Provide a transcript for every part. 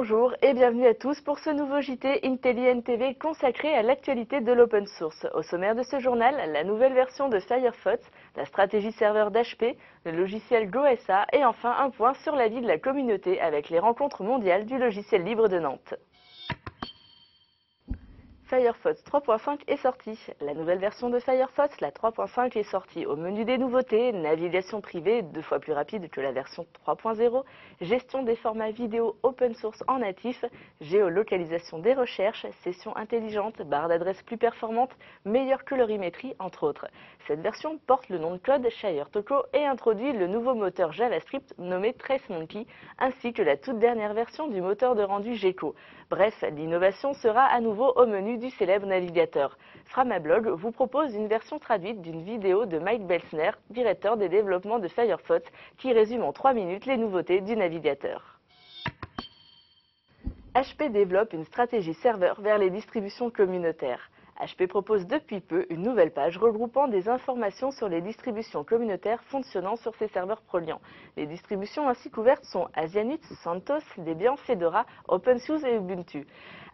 Bonjour et bienvenue à tous pour ce nouveau JT IntelliNTV consacré à l'actualité de l'open source. Au sommaire de ce journal, la nouvelle version de Firefox, la stratégie serveur d'HP, le logiciel GoSA et enfin un point sur la vie de la communauté avec les rencontres mondiales du logiciel libre de Nantes. Firefox 3.5 est sorti. La nouvelle version de Firefox, la 3.5, est sortie. Au menu des nouveautés, navigation privée 2 fois plus rapide que la version 3.0, gestion des formats vidéo open source en natif, géolocalisation des recherches, session intelligente, barre d'adresse plus performante, meilleure colorimétrie, entre autres. Cette version porte le nom de code ShireToco et introduit le nouveau moteur JavaScript nommé TraceMonkey, ainsi que la toute dernière version du moteur de rendu Gecko. Bref, l'innovation sera à nouveau au menu du célèbre navigateur. Framablog vous propose une version traduite d'une vidéo de Mike Belsner, directeur des développements de Firefox, qui résume en 3 minutes les nouveautés du navigateur. HP développe une stratégie serveur vers les distributions communautaires. HP propose depuis peu une nouvelle page regroupant des informations sur les distributions communautaires fonctionnant sur ses serveurs Proliant. Les distributions ainsi couvertes sont Asianut, CentOS, Debian, Fedora, OpenSUSE et Ubuntu.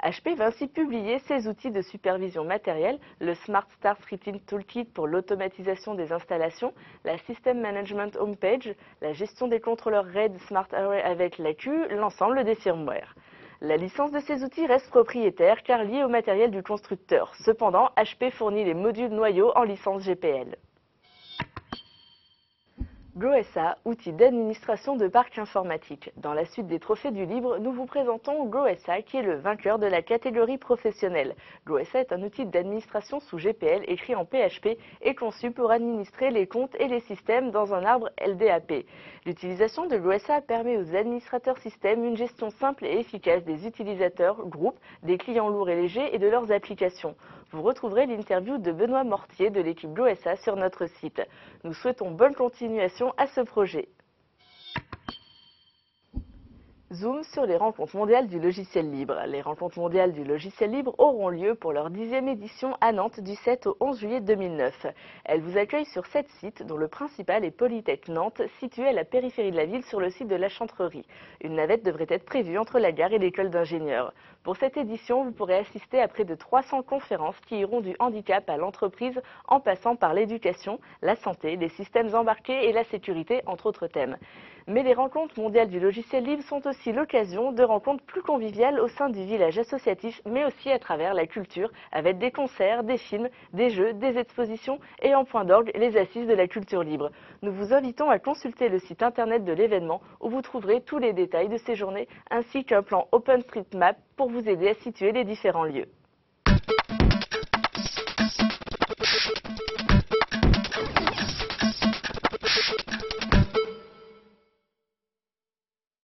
HP va ainsi publier ses outils de supervision matérielle, le Smart Start Scripting Toolkit pour l'automatisation des installations, la System Management Homepage, la gestion des contrôleurs RAID Smart Array avec l'AQ, l'ensemble des firmware. La licence de ces outils reste propriétaire car liée au matériel du constructeur. Cependant, HP fournit les modules noyaux en licence GPL. GoSA, outil d'administration de parc informatique. Dans la suite des trophées du libre, nous vous présentons GoSA qui est le vainqueur de la catégorie professionnelle. GoSA est un outil d'administration sous GPL écrit en PHP et conçu pour administrer les comptes et les systèmes dans un arbre LDAP. L'utilisation de GoSA permet aux administrateurs système une gestion simple et efficace des utilisateurs, groupes, des clients lourds et légers et de leurs applications. Vous retrouverez l'interview de Benoît Mortier de l'équipe GoSA sur notre site. Nous souhaitons bonne continuation à ce projet. Zoom sur les rencontres mondiales du logiciel libre. Les rencontres mondiales du logiciel libre auront lieu pour leur 10e édition à Nantes du 7 au 11 juillet 2009. Elles vous accueillent sur 7 sites, dont le principal est Polytech Nantes, situé à la périphérie de la ville sur le site de la Chantrerie. Une navette devrait être prévue entre la gare et l'école d'ingénieurs. Pour cette édition, vous pourrez assister à près de 300 conférences qui iront du handicap à l'entreprise en passant par l'éducation, la santé, les systèmes embarqués et la sécurité, entre autres thèmes. Mais les rencontres mondiales du logiciel libre sont aussi l'occasion de rencontres plus conviviales au sein du village associatif, mais aussi à travers la culture, avec des concerts, des films, des jeux, des expositions et en point d'orgue les assises de la culture libre. Nous vous invitons à consulter le site internet de l'événement où vous trouverez tous les détails de ces journées ainsi qu'un plan OpenStreetMap pour vous aider à situer les différents lieux.